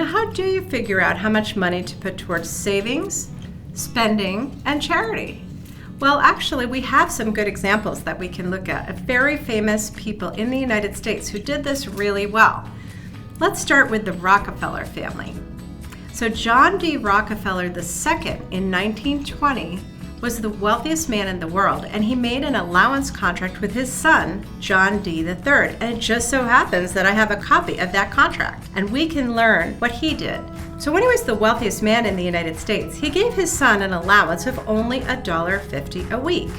how do you figure out how much money to put towards savings, spending, and charity? Well, actually, we have some good examples that we can look at of very famous people in the United States who did this really well. Let's start with the Rockefeller family. So John D. Rockefeller II in 1920 was the wealthiest man in the world, and he made an allowance contract with his son, John D. III. And it just so happens that I have a copy of that contract, and we can learn what he did. So when he was the wealthiest man in the United States, he gave his son an allowance of only $1.50 a week.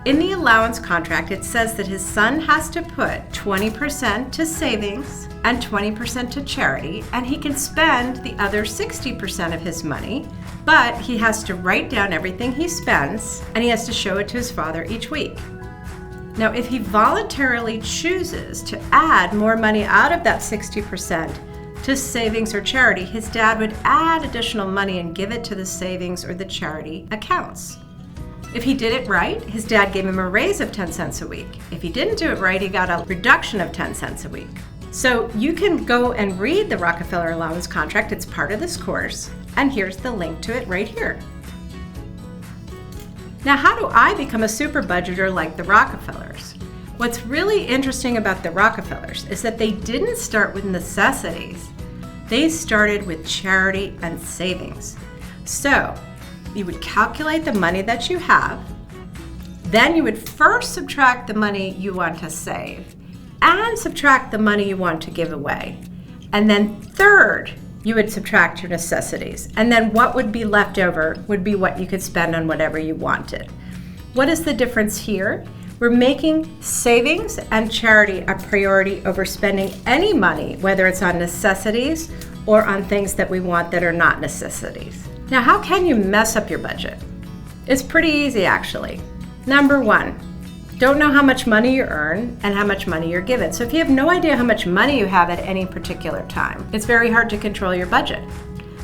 In the allowance contract, it says that his son has to put 20% to savings and 20% to charity, and he can spend the other 60% of his money, but he has to write down everything he spends, and he has to show it to his father each week. Now, if he voluntarily chooses to add more money out of that 60% to savings or charity, his dad would add additional money and give it to the savings or the charity accounts. If he did it right, his dad gave him a raise of 10 cents a week. If he didn't do it right, he got a reduction of 10 cents a week. So you can go and read the Rockefeller allowance contract. It's part of this course. And here's the link to it right here. Now, how do I become a super budgeter like the Rockefellers? What's really interesting about the Rockefellers is that they didn't start with necessities. They started with charity and savings. So you would calculate the money that you have, then you would first subtract the money you want to save and subtract the money you want to give away. And then third, you would subtract your necessities. And then what would be left over would be what you could spend on whatever you wanted. What is the difference here? We're making savings and charity a priority over spending any money, whether it's on necessities or on things that we want that are not necessities. Now, how can you mess up your budget? It's pretty easy, actually. Number one, don't know how much money you earn and how much money you're given. So if you have no idea how much money you have at any particular time, it's very hard to control your budget.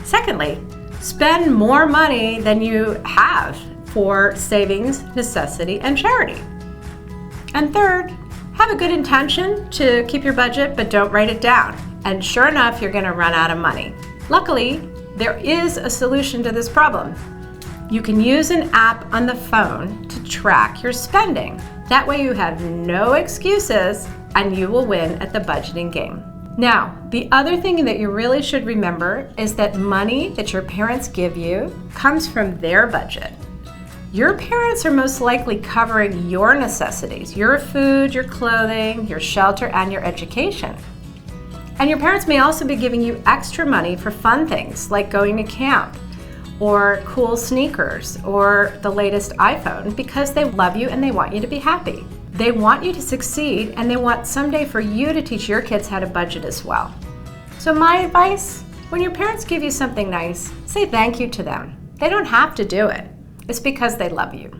Secondly, spend more money than you have for savings, necessity, and charity. And third, have a good intention to keep your budget, but don't write it down. And sure enough, you're going to run out of money. Luckily, there is a solution to this problem. You can use an app on the phone to track your spending. That way you have no excuses and you will win at the budgeting game. Now, the other thing that you really should remember is that money that your parents give you comes from their budget. Your parents are most likely covering your necessities, your food, your clothing, your shelter, and your education. And your parents may also be giving you extra money for fun things like going to camp or cool sneakers or the latest iPhone because they love you and they want you to be happy. They want you to succeed and they want someday for you to teach your kids how to budget as well. So my advice, when your parents give you something nice, say thank you to them. They don't have to do it. It's because they love you.